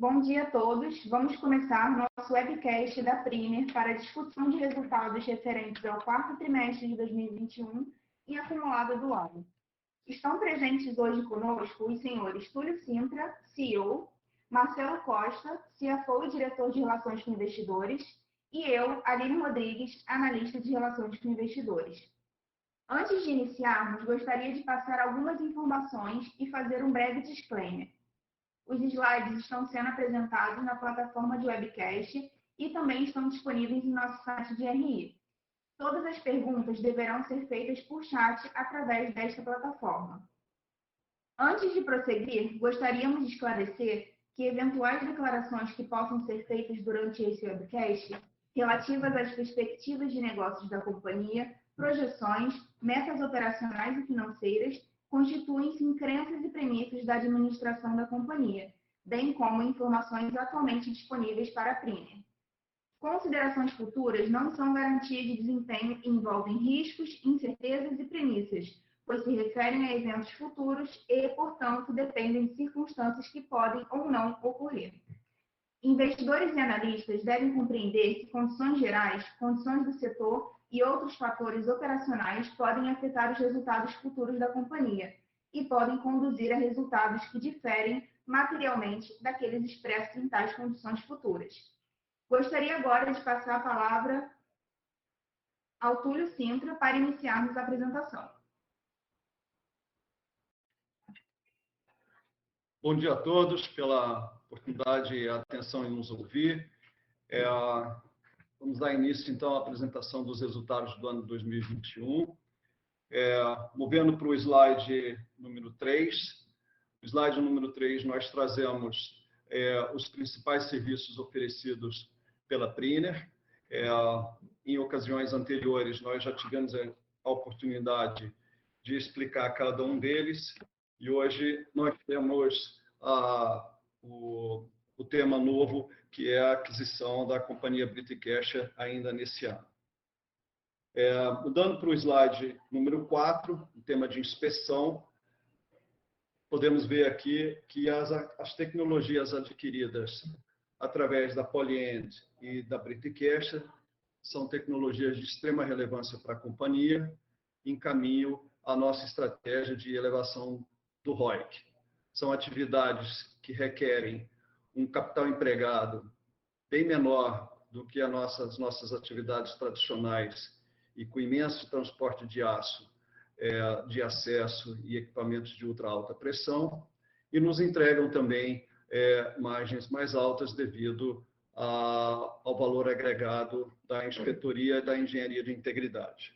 Bom dia a todos. Vamos começar nosso webcast da Priner para a discussão de resultados referentes ao quarto trimestre de 2021 e acumulado do ano. Estão presentes hoje conosco os senhores Túlio Sintra, CEO, Marcelo Costa, CFO e diretor de Relações com Investidores, e eu, Aline Rodrigues, analista de Relações com Investidores. Antes de iniciarmos, gostaria de passar algumas informações e fazer um breve disclaimer. Os slides estão sendo apresentados na plataforma de webcast e também estão disponíveis em nosso site de RI. Todas as perguntas deverão ser feitas por chat através desta plataforma. Antes de prosseguir, gostaríamos de esclarecer que eventuais declarações que possam ser feitas durante esse webcast, relativas às perspectivas de negócios da companhia, projeções, metas operacionais e financeiras, constituem-se em crenças e premissas da administração da companhia, bem como informações atualmente disponíveis para a Priner. Considerações futuras não são garantia de desempenho e envolvem riscos, incertezas e premissas, pois se referem a eventos futuros e, portanto, dependem de circunstâncias que podem ou não ocorrer. Investidores e analistas devem compreender que condições gerais, condições do setor e outros fatores operacionais podem afetar os resultados futuros da companhia e podem conduzir a resultados que diferem materialmente daqueles expressos em tais condições futuras. Gostaria agora de passar a palavra ao Túlio Sintra para iniciarmos a apresentação. Bom dia a todos, pela oportunidade e atenção em nos ouvir. Vamos dar início, então, à apresentação dos resultados do ano 2021. Movendo para o slide número 3. No slide número 3, nós trazemos os principais serviços oferecidos pela Priner. Em ocasiões anteriores, nós já tivemos a oportunidade de explicar cada um deles, e hoje nós temos o tema novo, que é a aquisição da companhia Briticash ainda nesse ano. Mudando para o slide número 4, o tema de inspeção, podemos ver aqui que as tecnologias adquiridas através da Polyend e da Briticash são tecnologias de extrema relevância para a companhia, em caminho à nossa estratégia de elevação do ROIC. São atividades que requerem um capital empregado bem menor do que as nossas atividades tradicionais e com imenso transporte de aço, de acesso e equipamentos de ultra alta pressão, e nos entregam também margens mais altas devido ao valor agregado da inspetoria e da engenharia de integridade.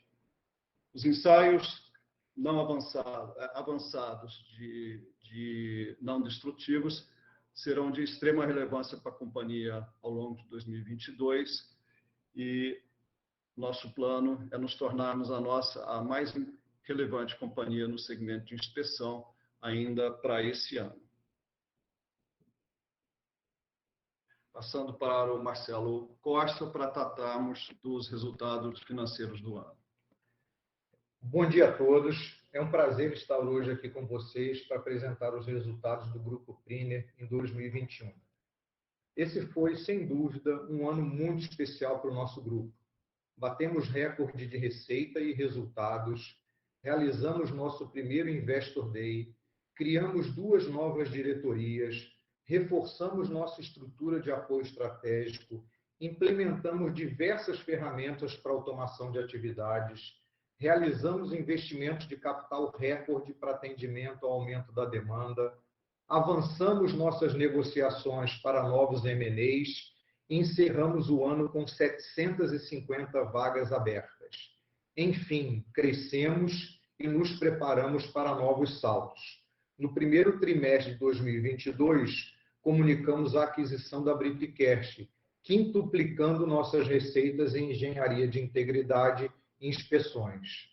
Os ensaios não avançados de não destrutivos serão de extrema relevância para a companhia ao longo de 2022, e nosso plano é nos tornarmos a mais relevante companhia no segmento de inspeção ainda para esse ano. Passando para o Marcelo Costa para tratarmos dos resultados financeiros do ano. Bom dia a todos. É um prazer estar hoje aqui com vocês para apresentar os resultados do Grupo Priner em 2021. Esse foi, sem dúvida, um ano muito especial para o nosso grupo. Batemos recorde de receita e resultados, realizamos nosso primeiro Investor Day, criamos 2 novas diretorias, reforçamos nossa estrutura de apoio estratégico, implementamos diversas ferramentas para automação de atividades, realizamos investimentos de capital recorde para atendimento ao aumento da demanda, avançamos nossas negociações para novos M&As e encerramos o ano com 750 vagas abertas. Enfim, crescemos e nos preparamos para novos saltos. No primeiro trimestre de 2022, comunicamos a aquisição da Briticash, quintuplicando nossas receitas em engenharia de integridade e inspeções.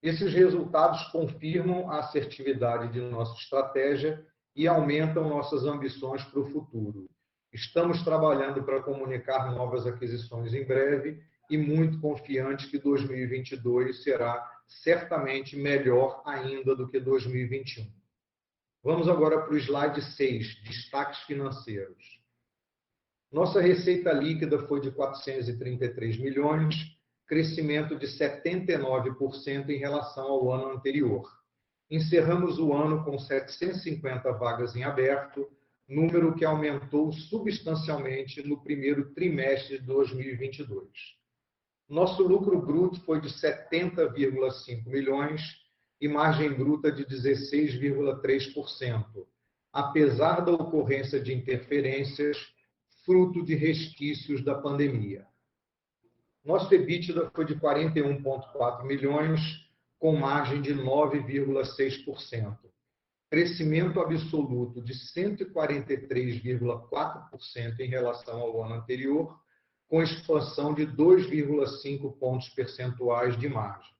Esses resultados confirmam a assertividade de nossa estratégia e aumentam nossas ambições para o futuro. Estamos trabalhando para comunicar novas aquisições em breve e muito confiantes que 2022 será certamente melhor ainda do que 2021. Vamos agora para o slide 6, destaques financeiros. Nossa receita líquida foi de 433 milhões, crescimento de 79% em relação ao ano anterior. Encerramos o ano com 750 vagas em aberto, número que aumentou substancialmente no primeiro trimestre de 2022. Nosso lucro bruto foi de 70,5 milhões e margem bruta de 16,3%, apesar da ocorrência de interferências fruto de resquícios da pandemia. Nosso EBITDA foi de 41,4 milhões, com margem de 9,6%. Crescimento absoluto de 143,4% em relação ao ano anterior, com expansão de 2,5 pontos percentuais de margem.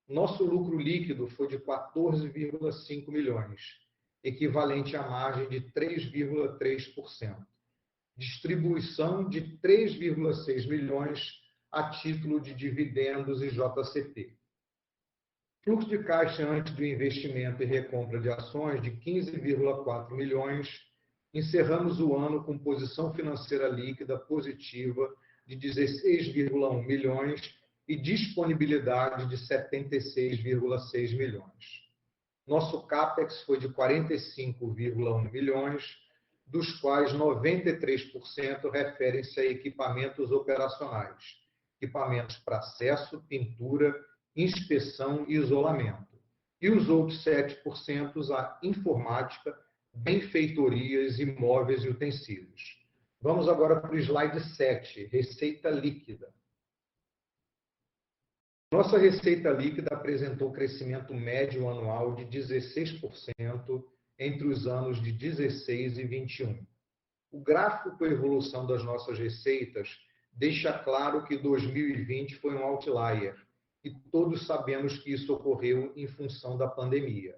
Nosso lucro líquido foi de 14,5 milhões, equivalente à margem de 3,3%. Distribuição de 3,6 milhões a título de dividendos e JCP. Fluxo de caixa antes do investimento e recompra de ações de 15,4 milhões. Encerramos o ano com posição financeira líquida positiva de 16,1 milhões e disponibilidade de 76,6 milhões. Nosso CAPEX foi de 45,1 milhões, dos quais 93% referem-se a equipamentos operacionais, equipamentos para acesso, pintura, inspeção e isolamento. E os outros 7% a informática, benfeitorias, imóveis e utensílios. Vamos agora para o slide 7, receita líquida. Nossa receita líquida apresentou crescimento médio anual de 16% entre os anos de 16 e 21. O gráfico com a evolução das nossas receitas deixa claro que 2020 foi um outlier, e todos sabemos que isso ocorreu em função da pandemia.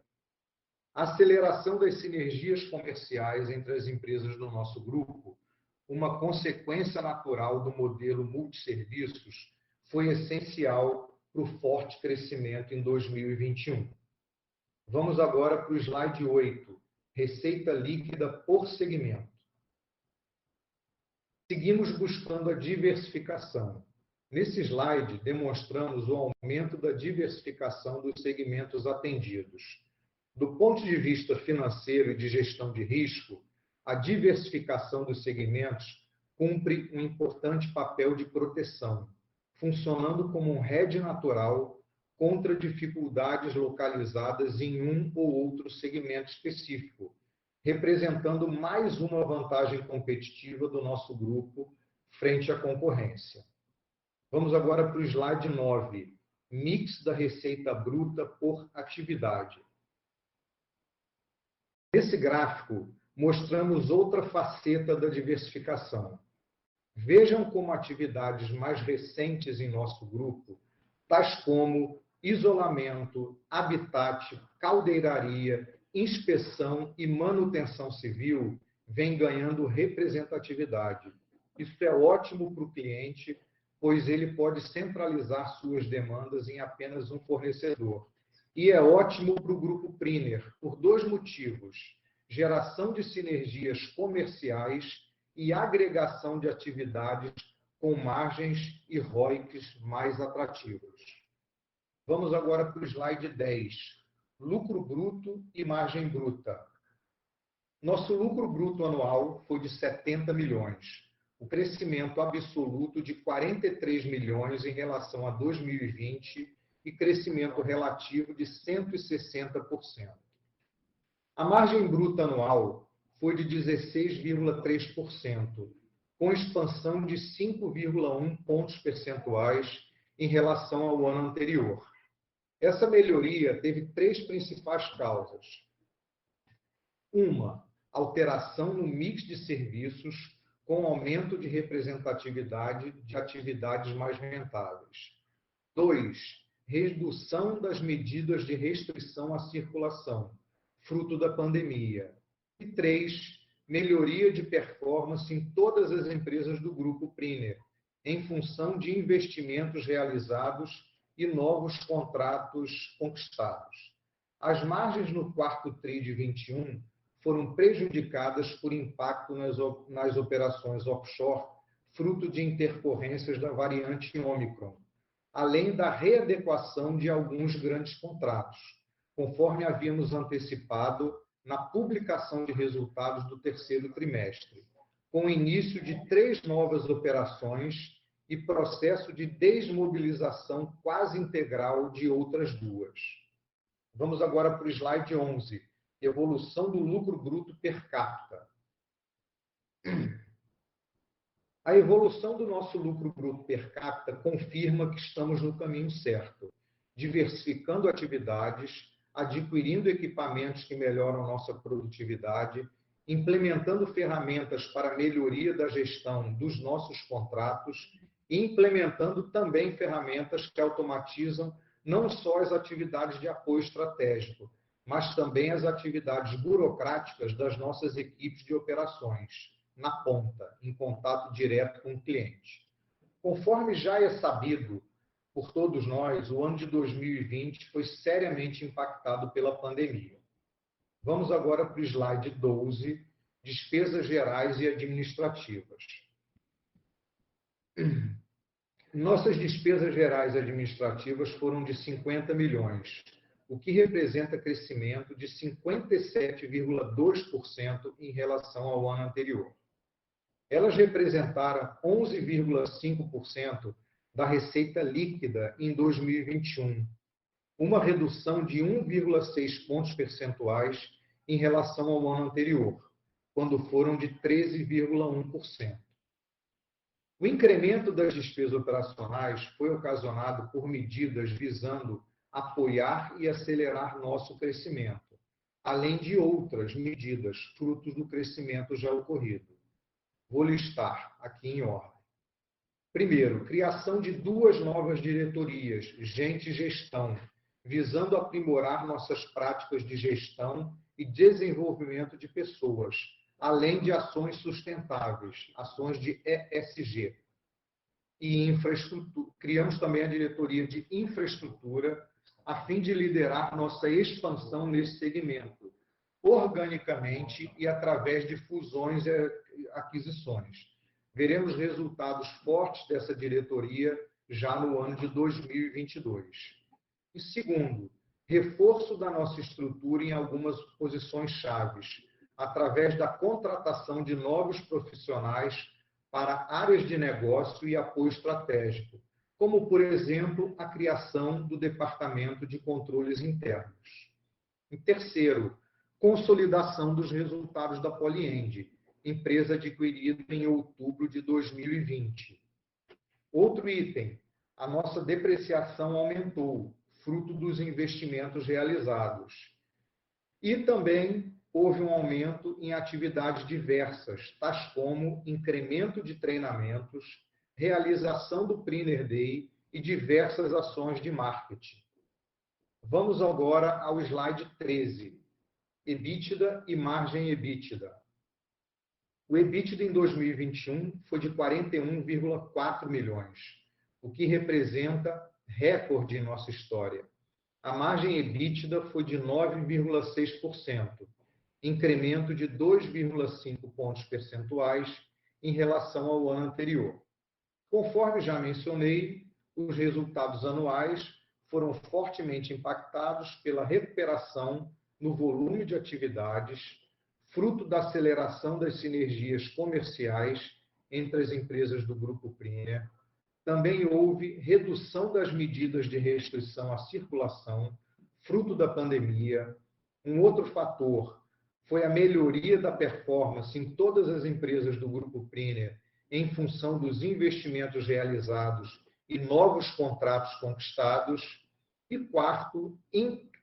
A aceleração das sinergias comerciais entre as empresas do nosso grupo, uma consequência natural do modelo multisserviços, foi essencial para o forte crescimento em 2021. Vamos agora para o slide 8, receita líquida por segmento. Seguimos buscando a diversificação. Nesse slide, demonstramos o aumento da diversificação dos segmentos atendidos. Do ponto de vista financeiro e de gestão de risco, a diversificação dos segmentos cumpre um importante papel de proteção, funcionando como um hedge natural contra dificuldades localizadas em um ou outro segmento específico, representando mais uma vantagem competitiva do nosso grupo frente à concorrência. Vamos agora para o slide 9, mix da receita bruta por atividade. Nesse gráfico, mostramos outra faceta da diversificação. Vejam como atividades mais recentes em nosso grupo, tais como isolamento, habitat, caldeiraria, inspeção e manutenção civil, vêm ganhando representatividade. Isso é ótimo para o cliente, pois ele pode centralizar suas demandas em apenas um fornecedor. E é ótimo para o Grupo Priner, por dois motivos: geração de sinergias comerciais e agregação de atividades com margens e ROICs mais atrativos. Vamos agora para o slide 10, lucro bruto e margem bruta. Nosso lucro bruto anual foi de 70 milhões, o crescimento absoluto de 43 milhões em relação a 2020 e crescimento relativo de 160%. A margem bruta anual foi de 16,3%, com expansão de 5,1 pontos percentuais em relação ao ano anterior. Essa melhoria teve três principais causas. Uma, alteração no mix de serviços, com aumento de representatividade de atividades mais rentáveis. 2, redução das medidas de restrição à circulação, fruto da pandemia. E 3, melhoria de performance em todas as empresas do Grupo Priner, em função de investimentos realizados e novos contratos conquistados. As margens no quarto TRI de 21 foram prejudicadas por impacto nas operações offshore, fruto de intercorrências da variante Ômicron, além da readequação de alguns grandes contratos, conforme havíamos antecipado na publicação de resultados do terceiro trimestre, com o início de 3 novas operações e processo de desmobilização quase integral de outras 2. Vamos agora para o slide 11, evolução do lucro bruto per capita. A evolução do nosso lucro bruto per capita confirma que estamos no caminho certo, diversificando atividades, adquirindo equipamentos que melhoram nossa produtividade, implementando ferramentas para a melhoria da gestão dos nossos contratos e implementando também ferramentas que automatizam não só as atividades de apoio estratégico, mas também as atividades burocráticas das nossas equipes de operações, na ponta, em contato direto com o cliente. Conforme já é sabido por todos nós, o ano de 2020 foi seriamente impactado pela pandemia. Vamos agora para o slide 12, despesas gerais e administrativas. Nossas despesas gerais e administrativas foram de 50 milhões, o que representa crescimento de 57,2% em relação ao ano anterior. Elas representaram 11,5% da receita líquida em 2021, uma redução de 1,6 pontos percentuais em relação ao ano anterior, quando foram de 13,1%. O incremento das despesas operacionais foi ocasionado por medidas visando apoiar e acelerar nosso crescimento, além de outras medidas frutos do crescimento já ocorrido. Vou listar aqui em ordem. Primeiro, criação de 2 novas diretorias, Gente e Gestão, visando aprimorar nossas práticas de gestão e desenvolvimento de pessoas, além de ações sustentáveis, ações de ESG. E infraestrutura. Criamos também a diretoria de infraestrutura, a fim de liderar nossa expansão nesse segmento, organicamente e através de fusões e aquisições. Veremos resultados fortes dessa diretoria já no ano de 2022. E segundo, reforço da nossa estrutura em algumas posições chaves, através da contratação de novos profissionais para áreas de negócio e apoio estratégico, como, por exemplo, a criação do Departamento de Controles Internos. E terceiro, consolidação dos resultados da Polyend, empresa adquirida em outubro de 2020. Outro item, a nossa depreciação aumentou, fruto dos investimentos realizados. E também houve um aumento em atividades diversas, tais como incremento de treinamentos, realização do Priner Day e diversas ações de marketing. Vamos agora ao slide 13, EBITDA e margem EBITDA. O EBITDA em 2021 foi de 41,4 milhões, o que representa recorde em nossa história. A margem EBITDA foi de 9,6%, incremento de 2,5 pontos percentuais em relação ao ano anterior. Conforme já mencionei, os resultados anuais foram fortemente impactados pela recuperação no volume de atividades, fruto da aceleração das sinergias comerciais entre as empresas do Grupo Priner. Também houve redução das medidas de restrição à circulação, fruto da pandemia. Um outro fator foi a melhoria da performance em todas as empresas do Grupo Priner, em função dos investimentos realizados e novos contratos conquistados. E quarto,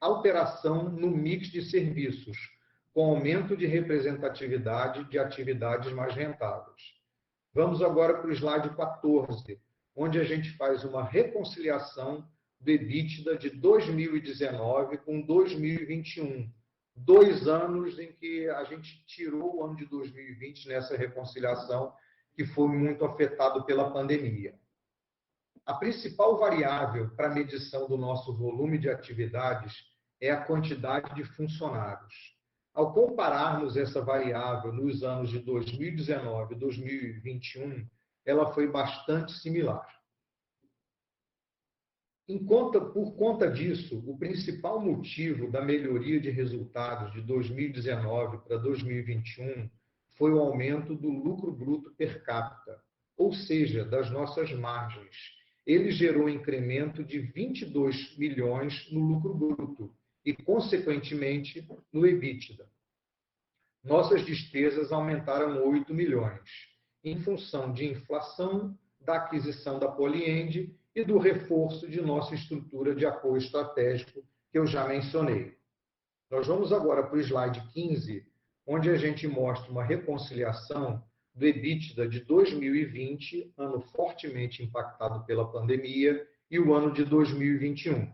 alteração no mix de serviços, com aumento de representatividade de atividades mais rentáveis. Vamos agora para o slide 14, onde a gente faz uma reconciliação do EBITDA de 2019 com 2021. 2 anos em que a gente tirou o ano de 2020 nessa reconciliação, que foi muito afetado pela pandemia. A principal variável para a medição do nosso volume de atividades é a quantidade de funcionários. Ao compararmos essa variável nos anos de 2019 e 2021, ela foi bastante similar. Por conta disso, o principal motivo da melhoria de resultados de 2019 para 2021 foi o aumento do lucro bruto per capita, ou seja, das nossas margens. Ele gerou um incremento de 22 milhões no lucro bruto e, consequentemente, no EBITDA. Nossas despesas aumentaram 8 milhões, em função de inflação, da aquisição da Poliend e do reforço de nossa estrutura de apoio estratégico, que eu já mencionei. Nós vamos agora para o slide 15, onde a gente mostra uma reconciliação do EBITDA de 2020, ano fortemente impactado pela pandemia, e o ano de 2021.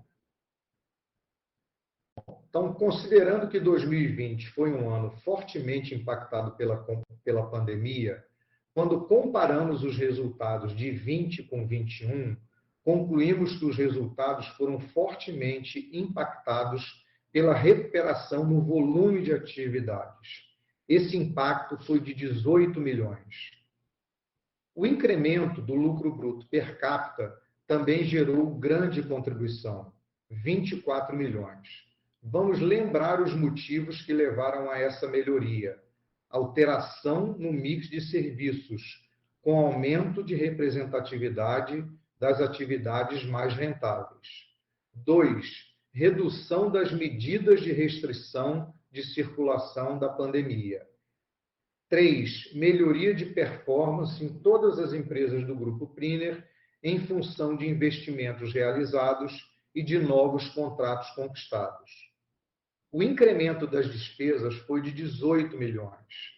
Então, considerando que 2020 foi um ano fortemente impactado pela pandemia, quando comparamos os resultados de 20 com 21, concluímos que os resultados foram fortemente impactados pela recuperação no volume de atividades. Esse impacto foi de 18 milhões. O incremento do lucro bruto per capita também gerou grande contribuição, 24 milhões. Vamos lembrar os motivos que levaram a essa melhoria. Alteração no mix de serviços, com aumento de representatividade das atividades mais rentáveis. 2. Redução das medidas de restrição de circulação da pandemia. 3. Melhoria de performance em todas as empresas do Grupo Priner, em função de investimentos realizados e de novos contratos conquistados. O incremento das despesas foi de 18 milhões.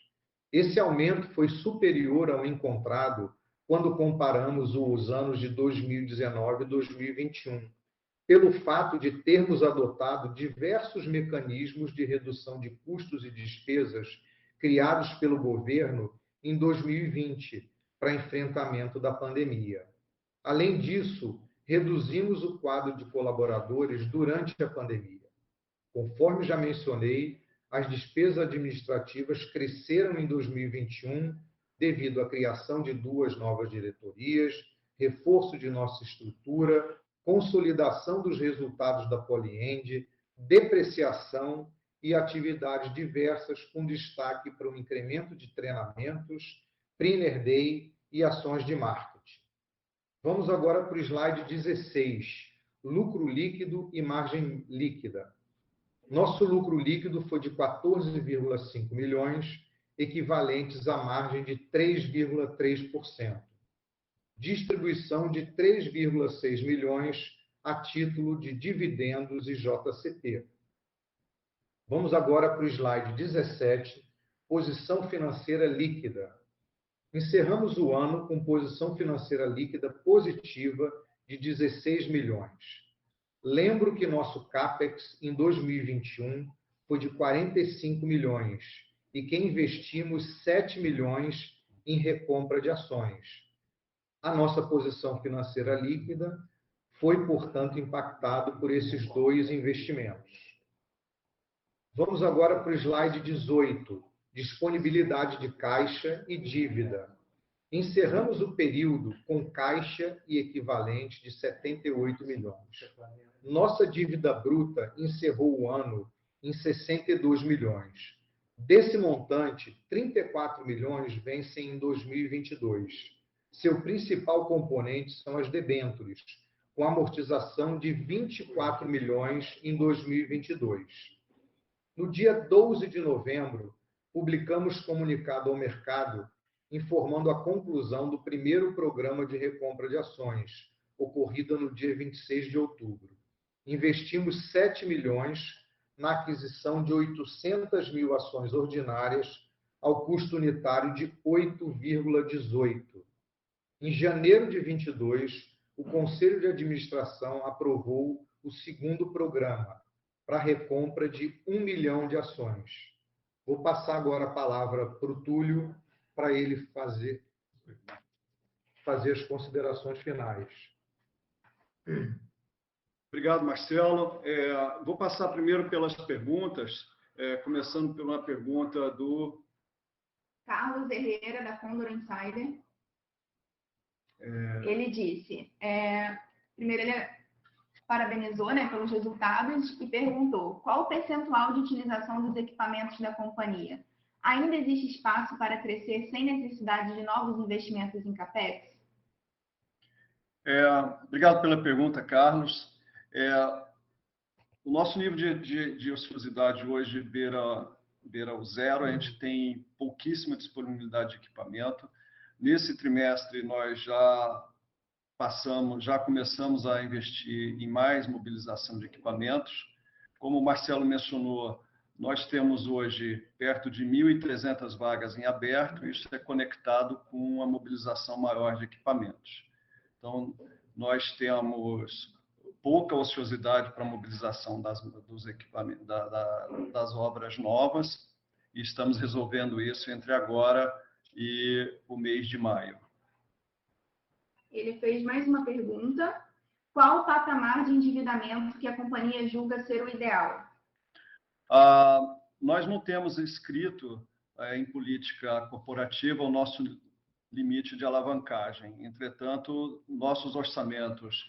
Esse aumento foi superior ao encontrado quando comparamos os anos de 2019 e 2021, pelo fato de termos adotado diversos mecanismos de redução de custos e despesas criados pelo governo em 2020 para enfrentamento da pandemia. Além disso, reduzimos o quadro de colaboradores durante a pandemia. Conforme já mencionei, as despesas administrativas cresceram em 2021 devido à criação de 2 novas diretorias, reforço de nossa estrutura, consolidação dos resultados da Poliend, depreciação e atividades diversas, com destaque para o incremento de treinamentos, Priner Day e ações de marketing. Vamos agora para o slide 16, lucro líquido e margem líquida. Nosso lucro líquido foi de 14,5 milhões, equivalentes à margem de 3,3%. Distribuição de 3,6 milhões a título de dividendos e JCP. Vamos agora para o slide 17, posição financeira líquida. Encerramos o ano com posição financeira líquida positiva de 16 milhões. Lembro que nosso CAPEX em 2021 foi de 45 milhões e que investimos 7 milhões em recompra de ações. A nossa posição financeira líquida foi, portanto, impactada por esses 2 investimentos. Vamos agora para o slide 18, disponibilidade de caixa e dívida. Encerramos o período com caixa e equivalente de 78 milhões. Nossa dívida bruta encerrou o ano em 62 milhões. Desse montante, 34 milhões vencem em 2022. Seu principal componente são as debêntures, com amortização de 24 milhões em 2022. No dia 12 de novembro, publicamos comunicado ao mercado informando a conclusão do primeiro programa de recompra de ações, ocorrida no dia 26 de outubro. Investimos 7 milhões na aquisição de 800 mil ações ordinárias ao custo unitário de 8,18. Em janeiro de 22, o Conselho de Administração aprovou o segundo programa para a recompra de 1 milhão de ações. Vou passar agora a palavra para o Túlio, para ele fazer as considerações finais. Obrigado, Marcelo. Vou passar primeiro pelas perguntas, começando por uma pergunta do Carlos Herrera, da Condor Insider. Ele disse, primeiro ele parabenizou, né, pelos resultados e perguntou qual o percentual de utilização dos equipamentos da companhia. Ainda existe espaço para crescer sem necessidade de novos investimentos em CAPEX? Obrigado pela pergunta, Carlos. O nosso nível de ociosidade hoje beira o zero, a gente tem pouquíssima disponibilidade de equipamento. Nesse trimestre, nós já começamos a investir em mais mobilização de equipamentos. Como o Marcelo mencionou, nós temos hoje perto de 1.300 vagas em aberto, isso é conectado com uma mobilização maior de equipamentos. Então, nós temos pouca ociosidade para a mobilização dos equipamentos, das obras novas, e estamos resolvendo isso entre agora e o mês de maio. Ele fez mais uma pergunta. Qual o patamar de endividamento que a companhia julga ser o ideal? Nós não temos escrito em política corporativa o nosso limite de alavancagem. Entretanto, nossos orçamentos,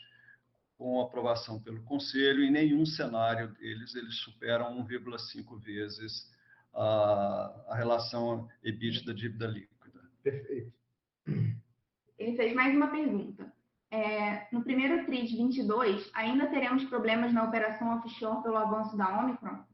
com aprovação pelo Conselho, em nenhum cenário deles, eles superam 1,5 vezes a relação EBITDA dívida líquida. Perfeito. Ele fez mais uma pergunta. No primeiro TRI de 22, ainda teremos problemas na operação offshore pelo avanço da Omicron?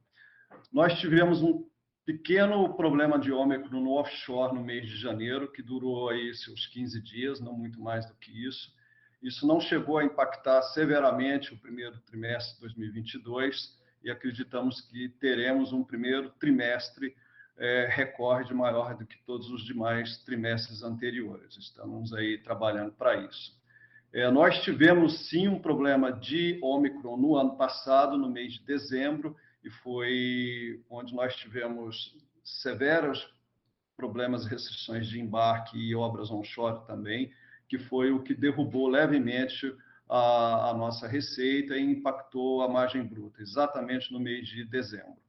Nós tivemos um pequeno problema de Ômicron no offshore no mês de janeiro, que durou aí seus 15 dias, não muito mais do que isso. Isso não chegou a impactar severamente o primeiro trimestre de 2022 e acreditamos que teremos um primeiro trimestre recorde maior do que todos os demais trimestres anteriores. Estamos aí trabalhando para isso. Nós tivemos, sim, um problema de Ômicron no ano passado, no mês de dezembro, e foi onde nós tivemos severos problemas e restrições de embarque e obras onshore também, que foi o que derrubou levemente a nossa receita e impactou a margem bruta, exatamente no mês de dezembro.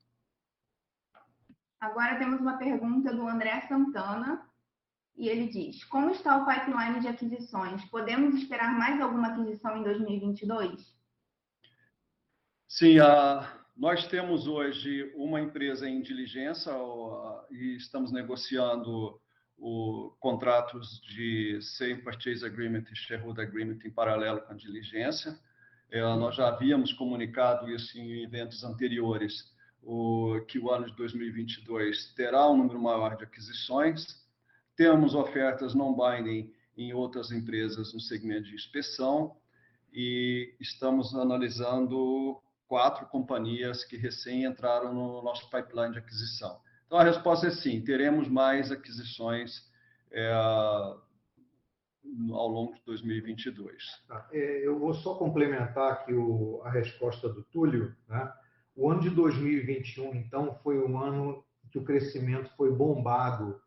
Agora temos uma pergunta do André Santana, e ele diz, como está o pipeline de aquisições? Podemos esperar mais alguma aquisição em 2022? Sim, nós temos hoje uma empresa em diligência e estamos negociando contratos de Sale Purchase Agreement e Shareholder Agreement em paralelo com a diligência. Nós já havíamos comunicado isso em eventos anteriores, que o ano de 2022 terá um número maior de aquisições. Temos ofertas non-binding em outras empresas no segmento de inspeção e estamos analisando 4 companhias que recém entraram no nosso pipeline de aquisição. Então, a resposta é sim, teremos mais aquisições ao longo de 2022. Eu vou só complementar aqui a resposta do Túlio, né? O ano de 2021, então, foi um ano que o crescimento foi bombado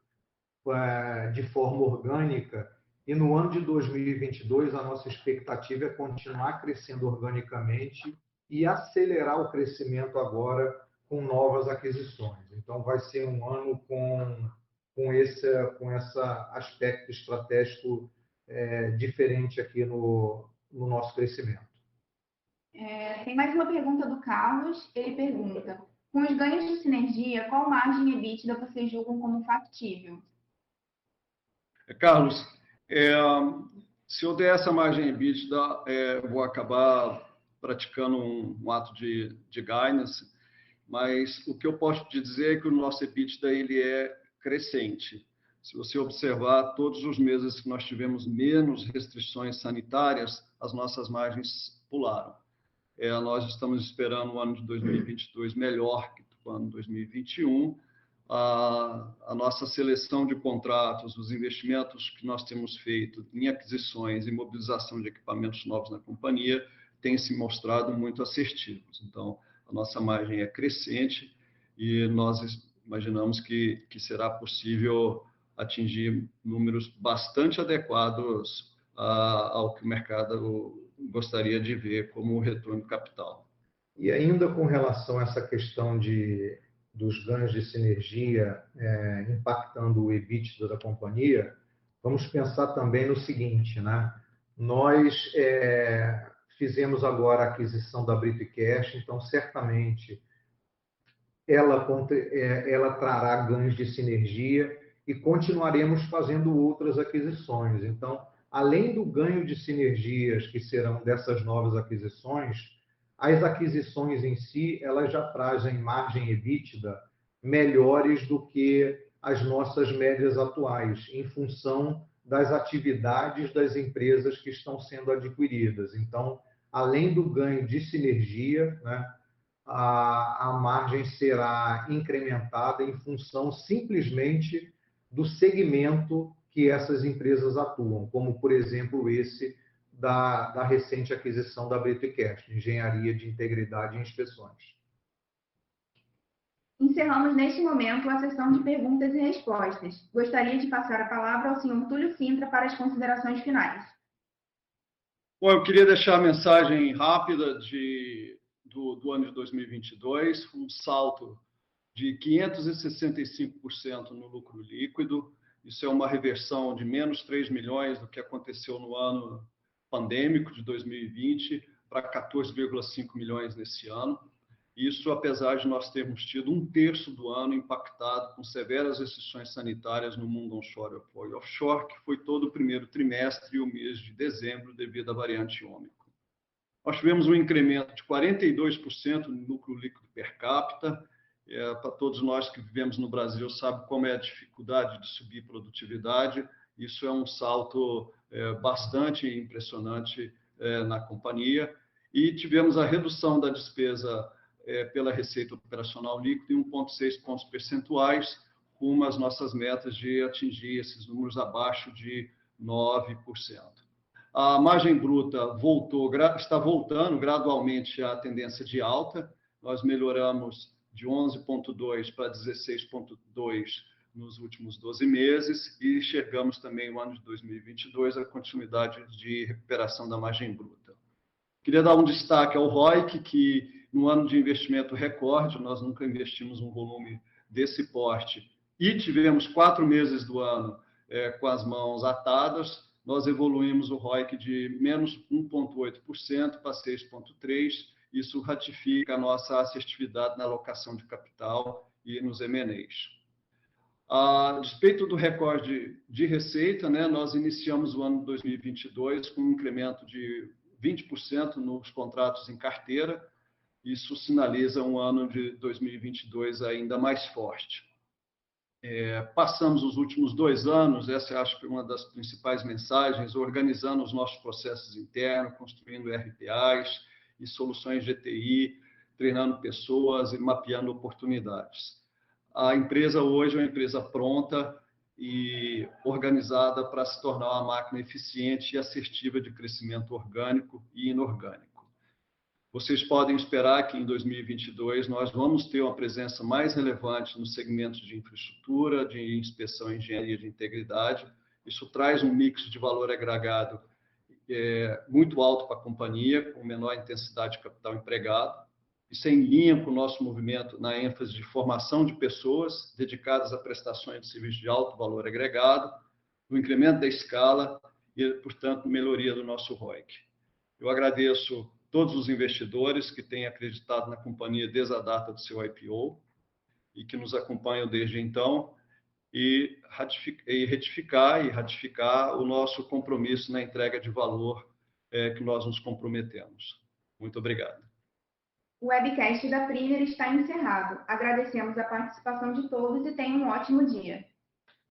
de forma orgânica, e no ano de 2022 a nossa expectativa é continuar crescendo organicamente e acelerar o crescimento agora com novas aquisições. Então, vai ser um ano com esse aspecto estratégico diferente aqui no nosso crescimento. Tem mais uma pergunta do Carlos. Ele pergunta, com os ganhos de sinergia, qual margem EBITDA vocês julgam como factível? Carlos, se eu der essa margem EBITDA, vou acabar praticando um ato de guidance, mas o que eu posso te dizer é que o nosso EBITDA ele é crescente. Se você observar, todos os meses que nós tivemos menos restrições sanitárias, as nossas margens pularam. Nós estamos esperando o ano de 2022 melhor que o ano de 2021. A nossa seleção de contratos, os investimentos que nós temos feito em aquisições e mobilização de equipamentos novos na companhia, têm se mostrado muito assertivos. Então, a nossa margem é crescente e nós imaginamos que será possível atingir números bastante adequados ao que o mercado gostaria de ver como retorno de capital. E ainda com relação a essa questão dos ganhos de sinergia impactando o EBITDA da companhia, vamos pensar também no seguinte, né? Nós fizemos agora a aquisição da Britcash, então certamente ela trará ganhos de sinergia e continuaremos fazendo outras aquisições. Então, além do ganho de sinergias que serão dessas novas aquisições, as aquisições em si, elas já trazem margem EBITDA melhores do que as nossas médias atuais, em função das atividades das empresas que estão sendo adquiridas. Então, além do ganho de sinergia, né, a margem será incrementada em função simplesmente do segmento que essas empresas atuam, como, por exemplo, esse da recente aquisição da Britcash, Engenharia de Integridade e Inspeções. Encerramos neste momento a sessão de perguntas e respostas. Gostaria de passar a palavra ao senhor Túlio Sintra para as considerações finais. Bom, eu queria deixar a mensagem rápida do ano de 2022, um salto de 565% no lucro líquido. Isso é uma reversão de menos 3 milhões do que aconteceu no ano pandêmico de 2020 para 14,5 milhões nesse ano. Isso apesar de nós termos tido um terço do ano impactado com severas restrições sanitárias no mundo onshore e offshore, que foi todo o primeiro trimestre e o mês de dezembro devido à variante Ômicron. Nós tivemos um incremento de 42% no lucro líquido per capita. Para todos nós que vivemos no Brasil, sabe como é a dificuldade de subir produtividade. Isso é um salto bastante impressionante na companhia. E tivemos a redução da despesa pela receita operacional líquida em 1,6 pontos percentuais, rumo às nossas metas de atingir esses números abaixo de 9%. A margem bruta está voltando gradualmente à tendência de alta. Nós melhoramos de 11,2 para 16,2 nos últimos 12 meses e chegamos também no ano de 2022 à continuidade de recuperação da margem bruta. Queria dar um destaque ao ROIC, que no ano de investimento recorde, nós nunca investimos um volume desse porte e tivemos 4 meses do ano com as mãos atadas. Nós evoluímos o ROIC de menos 1,8% para 6,3%. Isso ratifica a nossa assertividade na alocação de capital e nos M&As. A despeito do recorde de receita, né, nós iniciamos o ano de 2022 com um incremento de 20% nos contratos em carteira. Isso sinaliza um ano de 2022 ainda mais forte. Passamos os últimos 2 anos, essa acho que é uma das principais mensagens, organizando os nossos processos internos, construindo RPAs e soluções de TI, treinando pessoas e mapeando oportunidades. A empresa hoje é uma empresa pronta e organizada para se tornar uma máquina eficiente e assertiva de crescimento orgânico e inorgânico. Vocês podem esperar que em 2022 nós vamos ter uma presença mais relevante nos segmentos de infraestrutura, de inspeção e engenharia de integridade. Isso traz um mix de valor agregado muito alto para a companhia, com menor intensidade de capital empregado. Isso é em linha com o nosso movimento na ênfase de formação de pessoas dedicadas a prestações de serviços de alto valor agregado, no incremento da escala e, portanto, melhoria do nosso ROIC. Eu agradeço todos os investidores que têm acreditado na companhia desde a data do seu IPO e que nos acompanham desde então, e ratificar o nosso compromisso na entrega de valor que nós nos comprometemos. Muito obrigado. O webcast da Priner está encerrado. Agradecemos a participação de todos e tenham um ótimo dia.